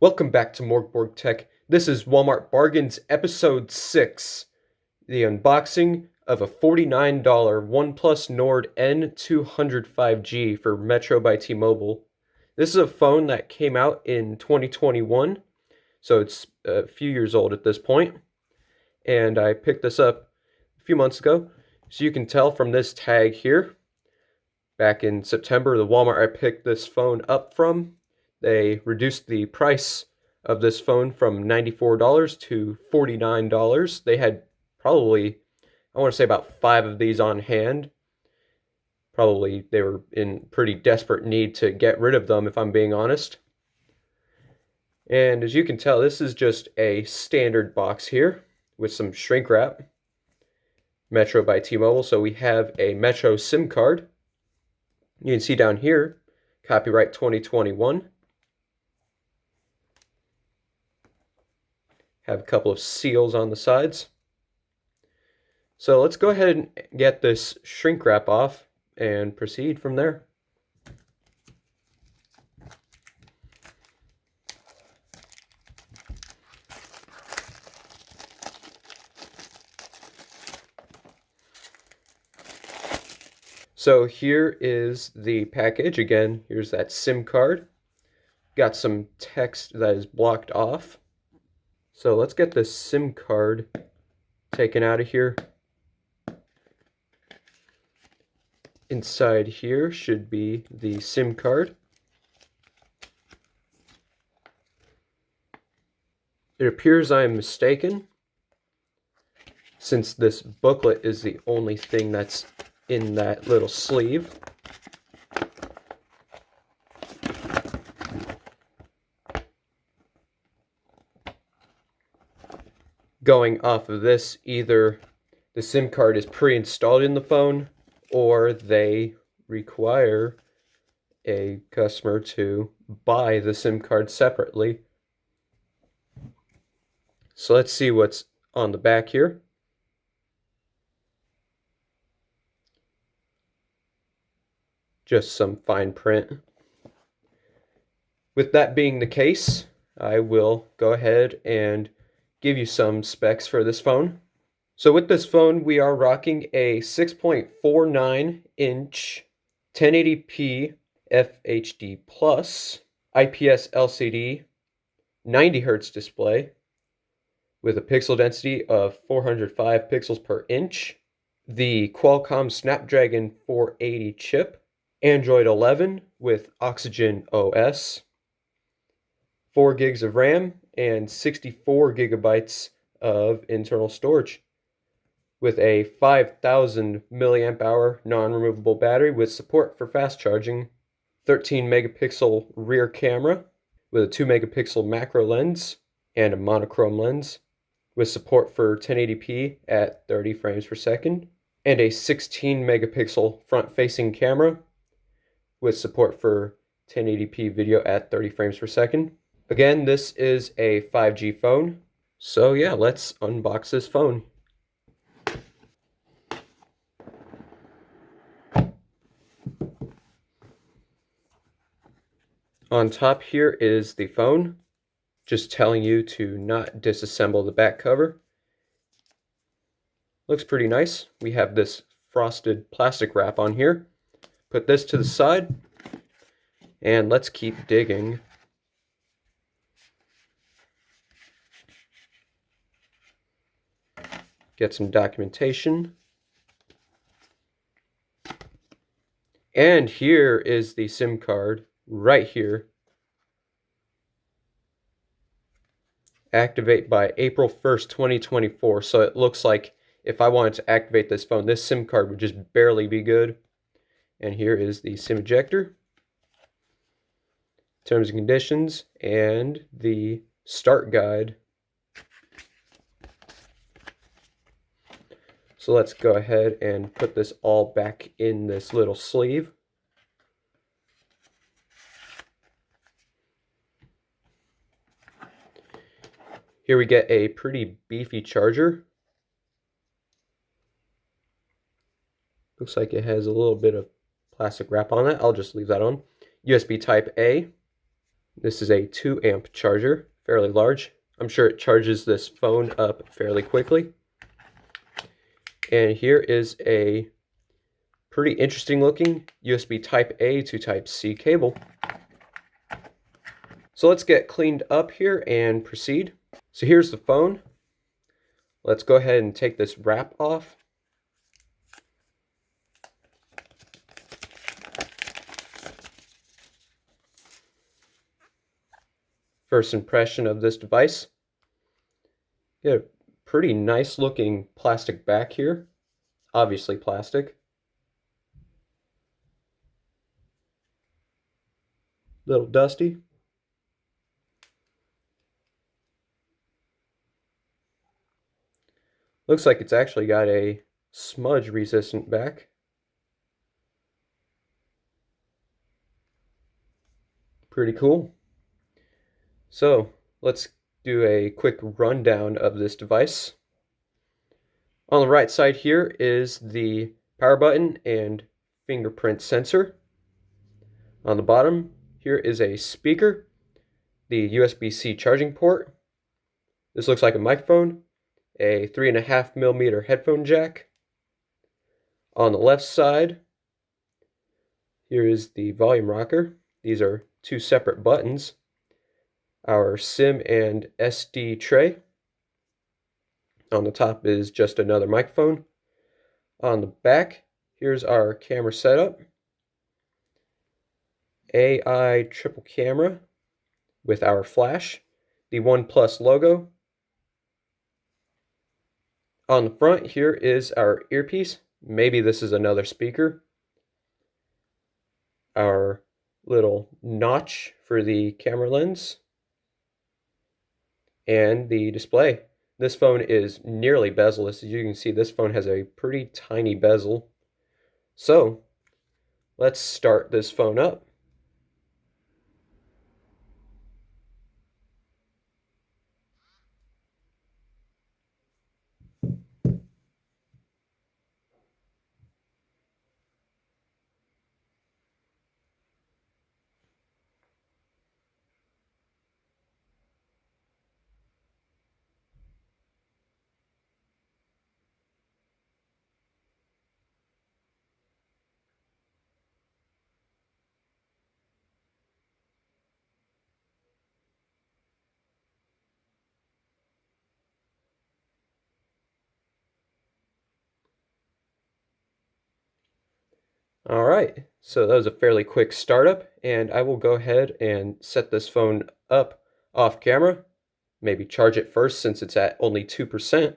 Welcome back to Morgborg Tech. This is Walmart Bargains Episode 6, the unboxing of a $49 OnePlus Nord N200 5G for Metro by T-Mobile. This is a phone that came out in 2021, so it's a few years old at this point, and I picked this up a few months ago. So you can tell from this tag here, back in September, the Walmart I picked this phone up from, they reduced the price of this phone from $94 to $49. They had probably, I want to say about 5 of these on hand. Probably they were in pretty desperate need to get rid of them, if I'm being honest. And as you can tell, this is just a standard box here with some shrink wrap. Metro by T-Mobile, so we have a Metro SIM card. You can see down here, copyright 2021. Have a couple of seals on the sides. So let's go ahead and get this shrink wrap off and proceed from there. So here is the package. Again, here's that SIM card. Got some text that is blocked off. So let's get this SIM card taken out of here. Inside here should be the SIM card. It appears I am mistaken, since this booklet is the only thing that's in that little sleeve. Going off of this, either the SIM card is pre-installed in the phone, or they require a customer to buy the SIM card separately. So let's see what's on the back here. Just some fine print. With that being the case, I will go ahead and give you some specs for this phone. So with this phone, we are rocking a 6.49-inch 1080p FHD Plus IPS LCD 90 Hz display with a pixel density of 405 pixels per inch, the Qualcomm Snapdragon 480 chip, Android 11 with Oxygen OS, 4 gigs of RAM, and 64 gigabytes of internal storage, with a 5,000 milliamp hour non-removable battery with support for fast charging, 13 megapixel rear camera with a 2 megapixel macro lens and a monochrome lens, with support for 1080p at 30 frames per second, and a 16 megapixel front-facing camera with support for 1080p video at 30 frames per second. Again, this is a 5G phone. So yeah, let's unbox this phone. On top here is the phone, just telling you to not disassemble the back cover. Looks pretty nice. We have this frosted plastic wrap on here. Put this to the side, and let's keep digging. Get some documentation. And here is the SIM card right here. Activate by April 1st, 2024. So it looks like if I wanted to activate this phone, this SIM card would just barely be good. And here is the SIM ejector, terms and conditions, and the start guide. So let's go ahead and put this all back in this little sleeve. Here we get a pretty beefy charger. Looks like it has a little bit of plastic wrap on it. I'll just leave that on. USB Type A. This is a 2 amp charger, fairly large. I'm sure it charges this phone up fairly quickly. And here is a pretty interesting looking USB Type A to Type C cable. So let's get cleaned up here and proceed. So here's the phone. Let's go ahead and take this wrap off. First impression of this device. Get a pretty nice looking plastic back here. Obviously plastic. Little dusty. Looks like it's actually got a smudge resistant back. Pretty cool. So let's do a quick rundown of this device. On the right side here is the power button and fingerprint sensor. On the bottom here is a speaker, the USB-C charging port. This looks like a microphone, a 3.5mm headphone jack. On the left side, here is the volume rocker. These are two separate buttons. Our SIM and SD tray. On the top is just another microphone. On the back, here's our camera setup. AI triple camera with our flash, the OnePlus logo. On the front here is our earpiece. Maybe this is another speaker. Our little notch for the camera lens. And the display. This phone is nearly bezel-less. As you can see, this phone has a pretty tiny bezel. So, let's start this phone up. All right, so that was a fairly quick startup, and I will go ahead and set this phone up off camera. Maybe charge it first since it's at only 2%.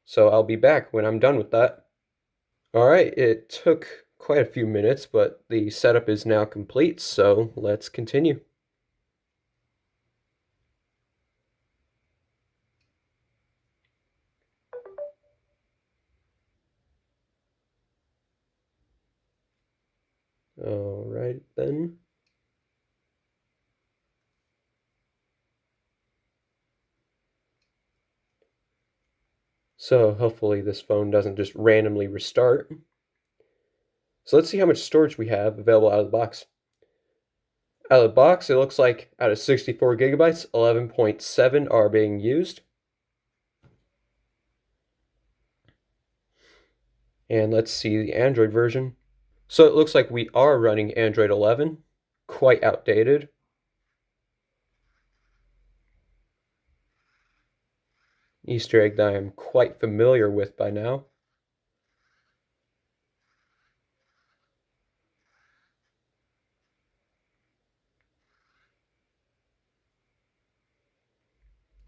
So I'll be back when I'm done with that. All right, it took quite a few minutes, but the setup is now complete, so let's continue. All right then. So hopefully this phone doesn't just randomly restart. So let's see how much storage we have available out of the box. Out of the box, it looks like out of 64 gigabytes, 11.7 are being used. And let's see the Android version. So it looks like we are running Android 11, quite outdated. Easter egg that I am quite familiar with by now.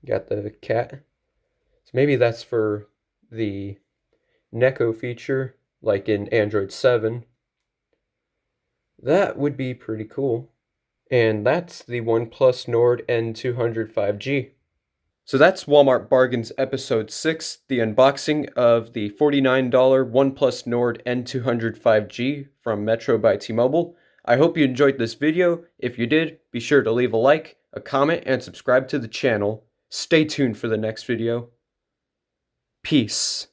Got the cat. So maybe that's for the Neko feature, like in Android 7. That would be pretty cool. And that's the OnePlus Nord N200 5G. So that's Walmart Bargains Episode 6, the unboxing of the $49 OnePlus Nord N200 5G from Metro by T-Mobile. I hope you enjoyed this video. If you did, be sure to leave a like, a comment, and subscribe to the channel. Stay tuned for the next video. Peace.